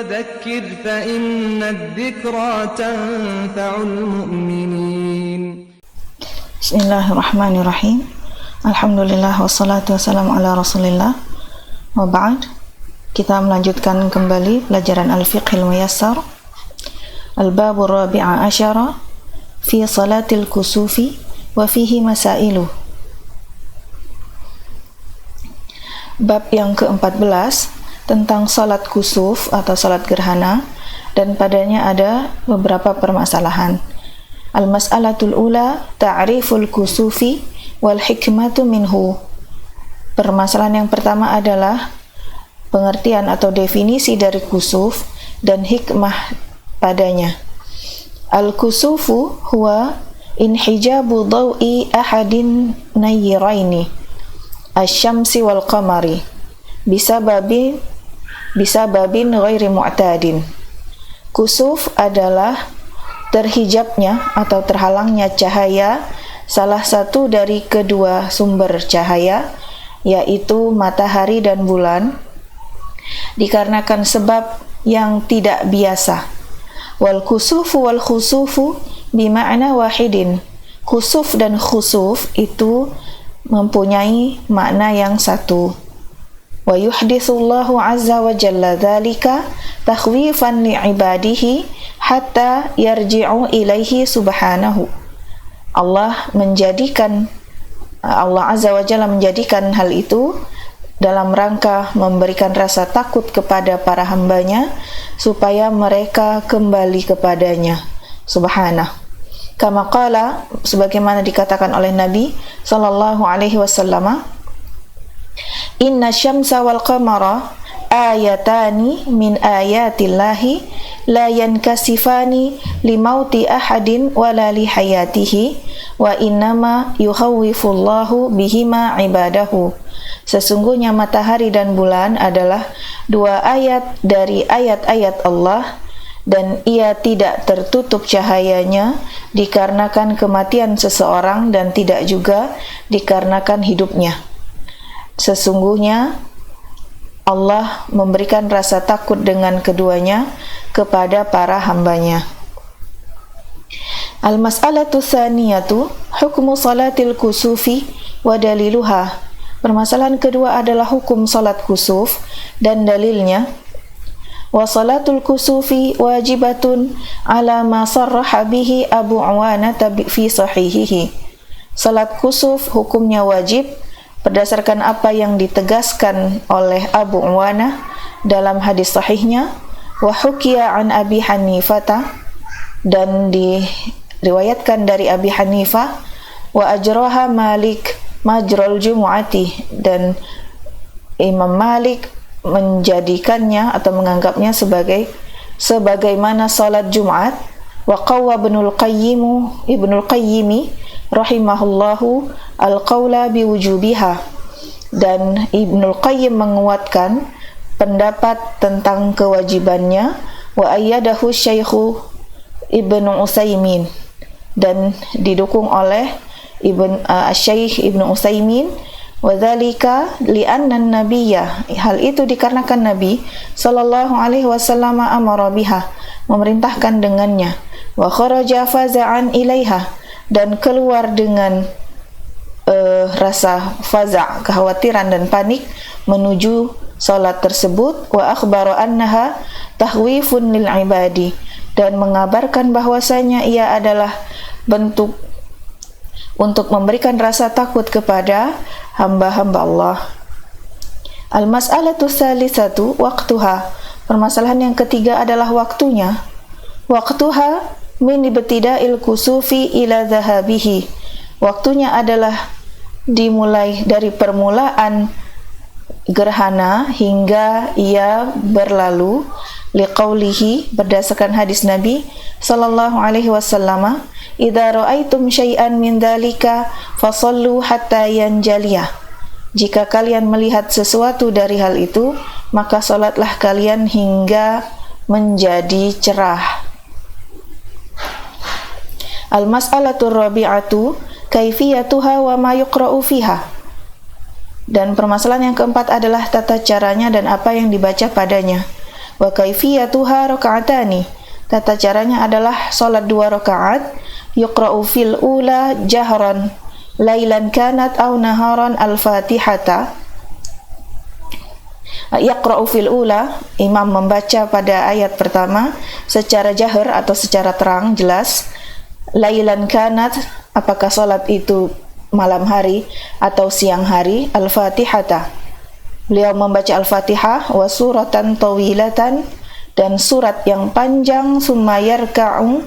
وذكر فإن الذكرى تنفع المؤمنين. بسم الله الرحمن الرحيم. الحمد لله wassalatu wassalamu ala rasulillah. Wa ba'd. Kita melanjutkan kembali pelajaran Al-Fiqhil Muyassar. Al-Babur Rabi'a Asyara fi Salatil Kusufi wa fihi masailu. Bab yang ke-14 tentang salat kusuf atau salat gerhana, dan padanya ada beberapa permasalahan. Al-mas'alatul ula ta'riful kusufi wal hikmatu minhu. Permasalahan yang pertama adalah pengertian atau definisi dari kusuf dan hikmah padanya. Al-kusufu huwa inhijabu daw'i ahadin nayyiraini asy-syamsi wal qamari bisababin ghairi mu'tadin. Kusuf adalah terhijabnya atau terhalangnya cahaya salah satu dari kedua sumber cahaya, yaitu matahari dan bulan, dikarenakan sebab yang tidak biasa. Wal kusufu wal khusufu bima'na wahidin. Kusuf dan khusuf itu mempunyai makna yang satu. Wa yuhditsullahu azza wa jalla dzalika takhwifan li'ibadihi hatta yarji'u ilaihi subhanahu. Allah azza wa jalla menjadikan hal itu dalam rangka memberikan rasa takut kepada para hambanya supaya mereka kembali kepadanya subhanahu. Kama qala, sebagaimana dikatakan oleh Nabi sallallahu alaihi wasallam, inna syamsa wal qamara ayatani min ayatillahi la yankasifani limauti ahadin wala li hayatihi wa innama yukhawwifullahu bihima ibadahu. Sesungguhnya matahari dan bulan adalah dua ayat dari ayat-ayat Allah, dan ia tidak tertutup cahayanya dikarenakan kematian seseorang dan tidak juga dikarenakan hidupnya. Sesungguhnya Allah memberikan rasa takut dengan keduanya kepada para hambanya. Al-mas'alatu tsaniyatu hukmu salatil kusufi wa daliluha. Permasalahan kedua adalah hukum salat kusuf dan dalilnya. Wa salatul kusufi wajibatun ala ma sarraha bihi Abu Awanah fi sahihihi. Salat kusuf hukumnya wajib berdasarkan apa yang ditegaskan oleh Abu Awanah dalam hadis sahihnya. Wa hukiya an Abi Hanifah, dan diriwayatkan dari Abi Hanifah. Wa ajraha Malik majral jumu'ati, dan Imam Malik menjadikannya atau menganggapnya sebagaimana salat Jumat. Wa qawwa Ibnul Qayyim rahimahullahu al-qawla biwujubiha, dan Ibnul Qayyim menguatkan pendapat tentang kewajibannya. Wa ayyadahu Syekhu Ibnu Utsaimin, dan didukung oleh Syekh Ibnu Utsaimin. Wa dzalika li'anna an-nabiyya, hal itu dikarenakan Nabi sallallahu alaihi wasallam amara biha, memerintahkan dengannya. Wa kharaja faza'an ilaiha, dan keluar dengan rasa faza', kekhawatiran dan panik menuju salat tersebut. Wa akhbara annaha tahwifun lil ibadi, dan mengabarkan bahwasanya ia adalah bentuk untuk memberikan rasa takut kepada hamba-hamba Allah. Al-mas'alatu tsalitsatu waqtuha. Permasalahan yang ketiga adalah waktunya. Waqtuha min ibtida'il kusufi ila dhahabihi. Waktunya adalah dimulai dari permulaan gerhana hingga ia berlalu, liqaulihi, berdasarkan hadis Nabi sallallahu alaihi wasallam, idza ra'aitum syai'an min dzalika fasallu hatta yanjaliyah. Jika kalian melihat sesuatu dari hal itu, maka salatlah kalian hingga menjadi cerah. Al-mas'alatur rabi'atu kaifiyatuha wa ma yuqra'u fiha. Dan permasalahan yang keempat adalah tata caranya dan apa yang dibaca padanya. Wa kaifiyatuha raka'atani. Tata caranya adalah salat 2 rakaat, yuqra'u fil ula jahran lailan kanat aw naharan al-Fatihata. Yaqra'u fil ula, imam membaca pada ayat pertama secara jahar atau secara terang jelas. Lailan kanat, apakah salat itu malam hari atau siang hari, al-Fatihata. Beliau membaca Al-Fatihah wa suratan tawilatan, dan surat yang panjang, summa yarka'u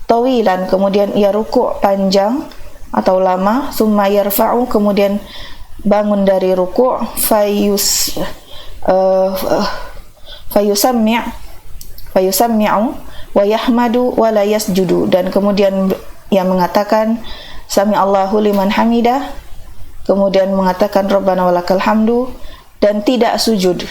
tawilan, kemudian ia rukuk panjang atau lama, summa yarfa'u, kemudian bangun dari rukuk, fayusammi'u wa yahmadu wa la yasjudu, dan kemudian ia mengatakan sami Allahu liman hamidah, kemudian mengatakan Rabbana walakal hamdu, dan tidak sujud.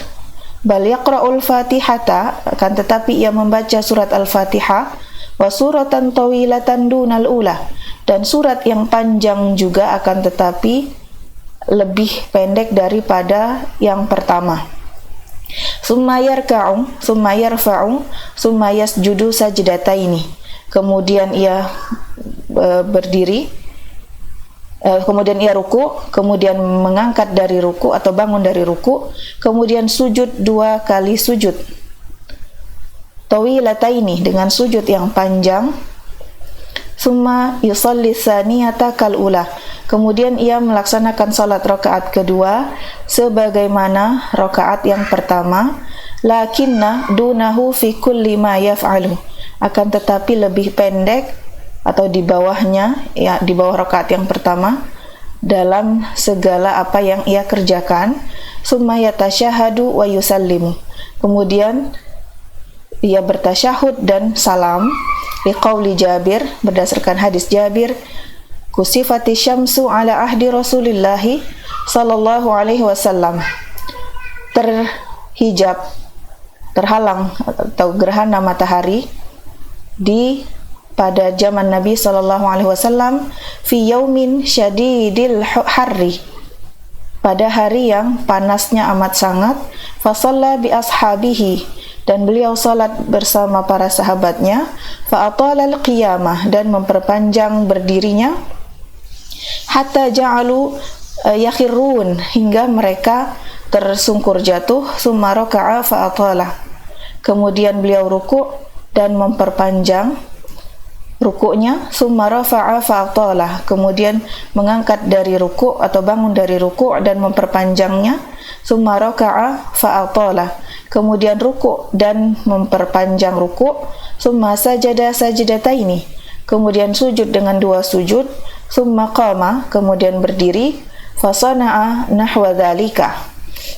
Bal yaqra'ul Fatihata, akan tetapi ia membaca surat Al-Fatihah, wa suratan tawilatan dunal ula, dan surat yang panjang juga akan tetapi lebih pendek daripada yang pertama. Summa yarka'u, summa yarfa'u, summa yasjudu sajdataini. Kemudian ia berdiri, kemudian ia ruku, kemudian mengangkat dari ruku atau bangun dari ruku, kemudian sujud 2 kali sujud. Tawilataini, dengan sujud yang panjang. Summa yusalli tsaniyata kal ula, kemudian ia melaksanakan salat rakaat kedua sebagaimana rakaat yang pertama. Lakinna dunahu fi kulli ma yaf'alu, akan tetapi lebih pendek atau di bawahnya, ya di bawah rakaat yang pertama dalam segala apa yang ia kerjakan. Summa yatasyahadu wa yusallimu, kemudian ia bertasyahud dan salam. Liqauli Jabir, berdasarkan hadis Jabir, kusifati syamsu ala ahdi Rasulillahi sallallahu alaihi wasallam, terhijab, terhalang atau gerhana matahari pada zaman Nabi sallallahu alaihi wasallam, fi yaumin syadidil harri, pada hari yang panasnya amat sangat. Fa shalla bi ashabihi, dan beliau salat bersama para sahabatnya. Fa atala al-qiyamah, dan memperpanjang berdirinya. Hatta ja'alu yakhirun, hingga mereka tersungkur jatuh. Summa raka'a fa atala, kemudian beliau ruku' dan memperpanjang rukuknya. Summa rafa'a fa atala, kemudian mengangkat dari ruku' atau bangun dari ruku' dan memperpanjangnya. Summa raka'a fa atala, kemudian ruku' dan memperpanjang ruku'. Summa sajada sajdataini, kemudian sujud dengan 2 sujud. Summa qama, kemudian berdiri. Fa sana'a nahwa dzalika,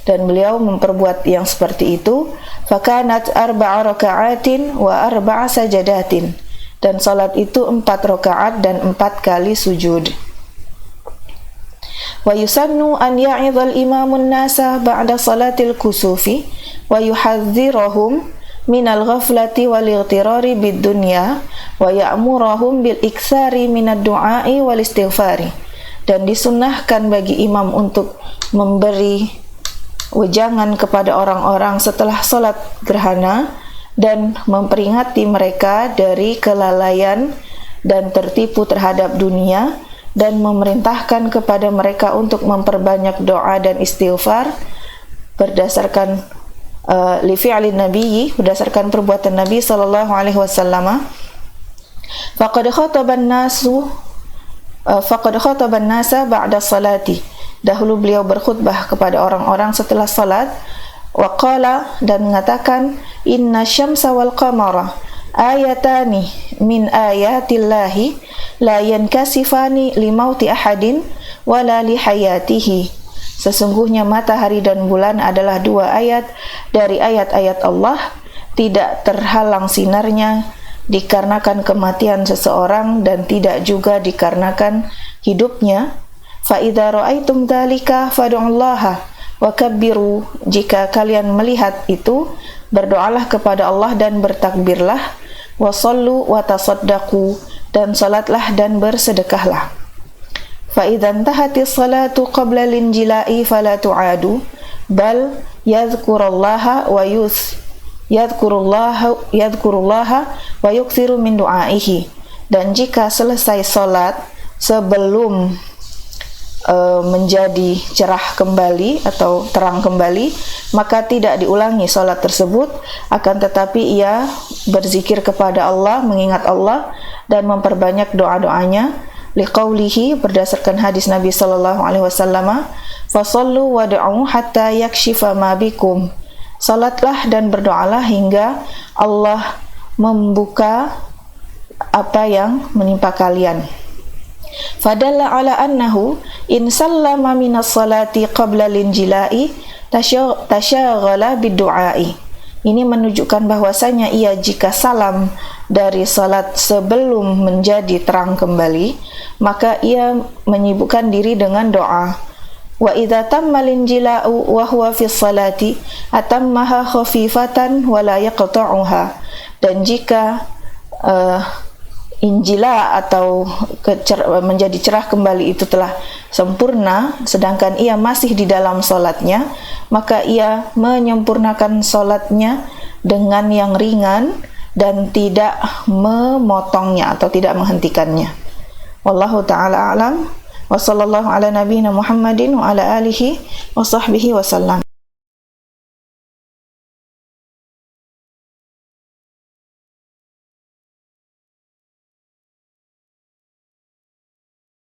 dan beliau memperbuat yang seperti itu. Fa kanat 4 raka'atin wa 4 sajadatin, dan salat itu 4 rakaat dan 4 kali sujud. Wa yusannu an ya'idhal imamun nasa ba'da salatil kusufi wa yuhadhdhiruhum minal ghaflati wal ightirari bid dunya wa ya'muruhum bil iktsari minad du'ai wal istighfari, dan disunnahkan bagi imam untuk memberi wejangan kepada orang-orang setelah salat gerhana dan memperingati mereka dari kelalaian dan tertipu terhadap dunia, dan memerintahkan kepada mereka untuk memperbanyak doa dan istighfar berdasarkan li fi'lin nabiyyi, berdasarkan perbuatan Nabi sallallahu alaihi wasallam. Faqad khataban nasa ba'da salati, dahulu beliau berkhutbah kepada orang-orang setelah salat. Wa qala, dan mengatakan, inna syamsa wal qamara ayatani min ayatillahi la yankasifani li mauti ahadin wala li hayatihi, sesungguhnya matahari dan bulan adalah 2 ayat dari ayat-ayat Allah, tidak terhalang sinarnya dikarenakan kematian seseorang dan tidak juga dikarenakan hidupnya. Fa idza ra'aitum dzalika fad'ullaha wa kabbiru, jika kalian melihat itu berdoalah kepada Allah dan bertakbirlah. Wa sallu wa tasaddaqu, dan salatlah dan bersedekahlah. Fa idza intahatis salatu qabla linjila'i fala tu'adu bal yadhkurullaha wa yukthiru min du'aihi. Dan jika selesai salat sebelum menjadi cerah kembali atau terang kembali, maka tidak diulangi salat tersebut, akan tetapi ia berzikir kepada Allah, mengingat Allah dan memperbanyak doa-doanya, liqaulihi, berdasarkan hadis Nabi sallallahu alaihi wasallam, fasallu wad'u hatta yakshifa ma bikum. Salatlah dan berdoalah hingga Allah membuka apa yang menimpa kalian. Fadalla ala annahu in sallama minas salati qabla linjilai tasyaghala bid-du'ai. Ini menunjukkan bahwasanya ia jika salam dari salat sebelum menjadi terang kembali, maka ia menyibukkan diri dengan doa. Wa idza tamma linjila'u wa huwa fi salati atammaha khafifatan wa la yaqta'uha. Dan jika injila atau menjadi cerah kembali itu telah sempurna, sedangkan ia masih di dalam salatnya, maka ia menyempurnakan salatnya dengan yang ringan dan tidak memotongnya atau tidak menghentikannya. Wallahu ta'ala a'lam. Wa sallallahu ala nabiyyina Muhammadin wa ala alihi wa sahbihi wa sallam.